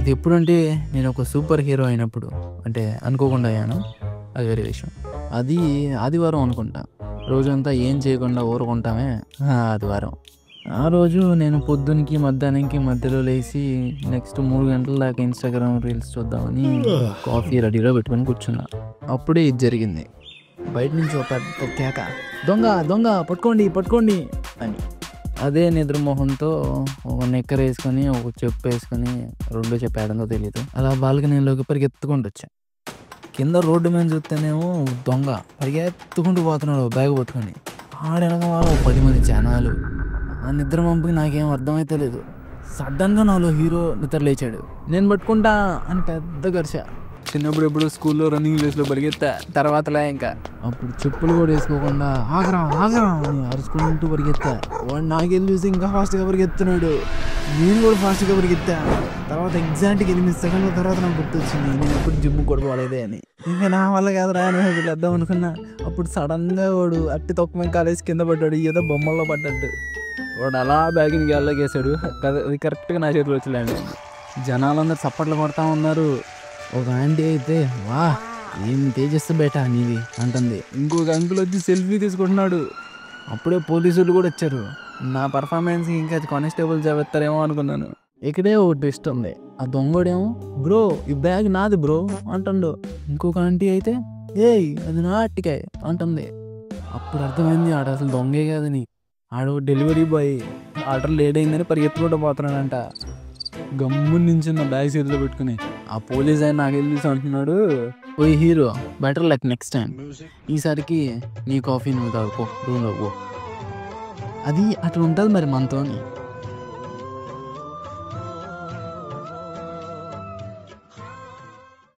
అది ఎప్పుడంటే నేను ఒక సూపర్ హీరో అయినప్పుడు, అంటే అనుకోకుండా అయ్యాను, అది వేరే విషయం. అది ఆదివారం అనుకుంటా. రోజంతా ఏం చేయకుండా ఊరుకుంటామే, ఆదివారం. ఆ రోజు నేను పొద్దునకి మధ్యాహ్నానికి మధ్యలో లేచి నెక్స్ట్ 3 గంటల దాకా ఇన్స్టాగ్రామ్ రీల్స్ చూద్దామని కాఫీ రెడీలో పెట్టుకొని కూర్చున్నా. అప్పుడే ఇది జరిగింది. బయట నుంచి ఒక పెద్ద కేక, దొంగ దొంగ పట్టుకోండి పట్టుకోండి అని. అదే నిద్ర మొహంతో ఒక నిక్కర్ వేసుకొని, ఒక చెప్పు వేసుకొని, రెండో చెప్పు ఏడందో తెలియదు, అలా బాల్కనీలోకి పరిగెత్తుకుంటూ వచ్చా. కింద రోడ్డు మీద చూస్తేనేమో దొంగ పరిగెత్తుకుంటూ పోతున్నాడు బ్యాగ్ పట్టుకొని. ఆడనక వాళ్ళు 10 మంది జనాలు. ఆ నిద్ర పంపుకి నాకేం అర్థమైతే లేదు. సడన్గా నాలో హీరో నిద్ర లేచాడు. నేను పట్టుకుంటా అని పెద్ద గర్ష. చిన్నప్పుడు ఎప్పుడు స్కూల్లో రన్నింగ్ రేస్లో పరిగెత్తా, తర్వాతలా ఇంకా. అప్పుడు చెప్పులు కూడా వేసుకోకుండా ఆగరా ఆగరా అని అరుచుకుంటూ పరిగెత్తా. వాడు నాకెళ్ళి చూసి ఇంకా ఫాస్ట్గా పరిగెత్తున్నాడు. నేను కూడా ఫాస్ట్గా పరిగెత్తా. తర్వాత ఎగ్జాక్ట్గా 8 సెకండ్ల తర్వాత నాకు గుర్తొచ్చింది, నేను ఎప్పుడు జిమ్ కూడా పోలేదే అని. ఇంకా నా వల్ల కాదురా అని వదిలేద్దాం అనుకున్నా. అప్పుడు సడన్గా వాడు అట్టి తొక్క కాలేసి కింద పడ్డాడు, ఏదో బొమ్మల్లో పడ్డట్టు. వాడు అలా బ్యాగ్ని గేసాడు. అది కరెక్ట్గా నా చేతిలో వచ్చి ల్యాండ్ అయింది. జనాలందరూ చప్పట్లు కొడతా ఉన్నారు. ఒక ఆంటీ అయితే వా ఏం తేజస్సు బేటా నీది అంటుంది. ఇంకొక అంకుల్ వచ్చి సెల్ఫీ తీసుకుంటున్నాడు. అప్పుడే పోలీసులు కూడా వచ్చారు. నా పర్ఫార్మెన్స్ ఇంకా కానిస్టేబుల్ చదువుతారేమో అనుకున్నాను. ఇక్కడే ఒక ట్విస్ట్ ఉంది. ఆ దొంగడేమో బ్రో ఈ బ్యాగ్ నాది బ్రో అంటుండు. ఇంకొక ఆంటీ అయితే ఏయ్ అది నా అట్టికాయ అంటుంది. అప్పుడు అర్థమైంది ఆడ అసలు దొంగే కాదని. ఆడ డెలివరీ బాయ్ ఆర్డర్ లేట్ అయిందని పరిగెత్తుకుంటూ పోతున్నాడంట. గమ్మున నుంచి నా బ్యాగ్ చేతిలో పెట్టుకుని. ఆ పోలీస్ ఆయన నాకు వెళ్ళి అంటున్నాడు, oh hero better luck next time, ఈసారికి నీ కాఫీ నువ్వు తాగుపో, రూమ్లో పో. అది అట్లా ఉంటుంది మరి మనతోని.